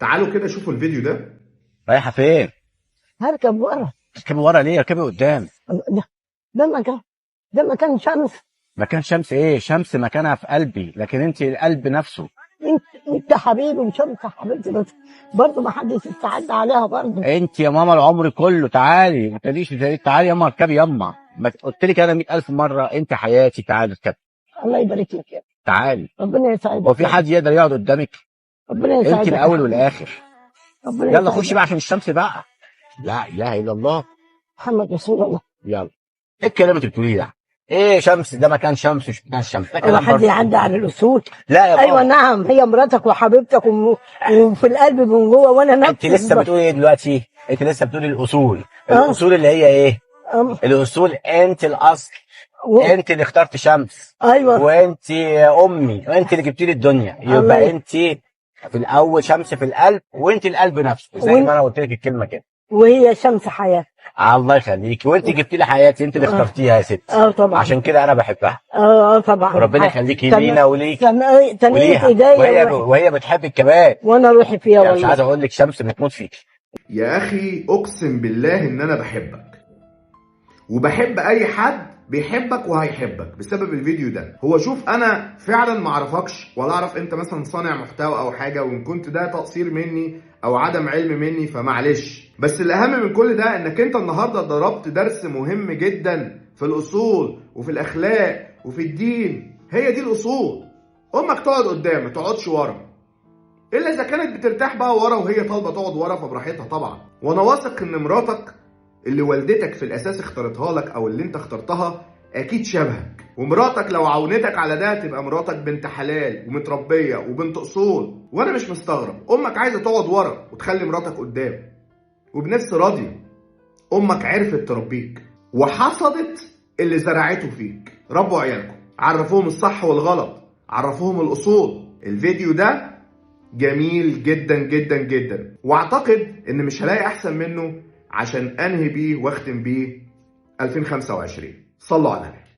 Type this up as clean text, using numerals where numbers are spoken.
تعالوا كده شوفوا الفيديو ده. رايحه فين؟ هركب ورا. تركبي ورا ليه؟ اركبي قدام. ده ده مكان شمس. مكان شمس ايه؟ شمس مكانها في قلبي، لكن انت القلب نفسه. انت حبيبي وشمس حبيبتي، بس برضه ما حدش يستعد عليها برضه. انت يا ماما العمر كله، تعالي ما تقوليش تعالي ياما اركبي ياما. ما قلت لك انا 100,000 مره انت حياتي، تعالي اركبي. الله يبارك لك يا تعالي. ربنا يسعدك. هو في حد يقدر يقعد قدامك؟ ربنا يسعدك انت الاول والاخر. ربنا يلا يسعدك. خشي بقى عشان الشمس بقى. لا اله الا الله. محمد رسول الله. يلا. ايه الكلام اللي بتقوليه ده؟ ايه شمس؟ ده مكان شمس مش مكان شمس، ده هو كلام حد برضه. يعدي على الاصول؟ لا يا ايوه بابا. نعم، هي مراتك وحبيبتك وفي القلب من جوه، وانا نفسي. انت لسه بتقولي ايه دلوقتي؟ انت لسه بتقولي الاصول. اه. الاصول اللي هي ايه؟ اه. الاصول انت الاصل. انت اللي اخترت شمس. ايوه. وانت امي، وانت اللي جبتي لي الدنيا. يبقى انت في الاول شمس في القلب، وانت القلب نفسه زي ما انا قلت لك الكلمه كده. وهي شمس حياه. الله يخليكي، وانت جبتي لي حياتي، انت اللي اخترتيها يا ست. طبعا. عشان كده انا بحبها. طبعا. وربنا يخليكي لينا وليك تنيت وليها. ايديا وهي بتحبك كمان. وانا روحي فيها يعني مش والله. عايز اقول لك شمس بتموت فيك. يا اخي اقسم بالله ان انا بحبك، وبحب اي حد بيحبك وهيحبك بسبب الفيديو ده. هو شوف، انا فعلا ما اعرفكش ولا اعرف انت مثلا صانع محتوى او حاجه، وان كنت ده تقصير مني او عدم علم مني فمعلش. بس الاهم من كل ده انك انت النهارده ضربت درس مهم جدا في الاصول وفي الاخلاق وفي الدين. هي دي الاصول. امك تقعد قدام، ما تقعدش ورا، الا اذا كانت بترتاح بقى ورا وهي طالبه تقعد ورا فبراحتها طبعا. وانا واثق ان مراتك اللي والدتك في الاساس اختارتها لك او اللي انت اخترتها اكيد شبهك، ومراتك لو عاونتك على ده تبقى مراتك بنت حلال ومتربيه وبنت اصول. وانا مش مستغرب امك عايزه تقعد ورا وتخلي مراتك قدام، وبنفس راضيه. امك عرفت تربيك وحصدت اللي زرعته فيك. ربوا عيالكم، عرفوهم الصح والغلط، عرفوهم الاصول. الفيديو ده جميل جدا جدا جدا، واعتقد ان مش هلاقي احسن منه عشان انهي بيه واختم بيه 2025. صلوا على النبي.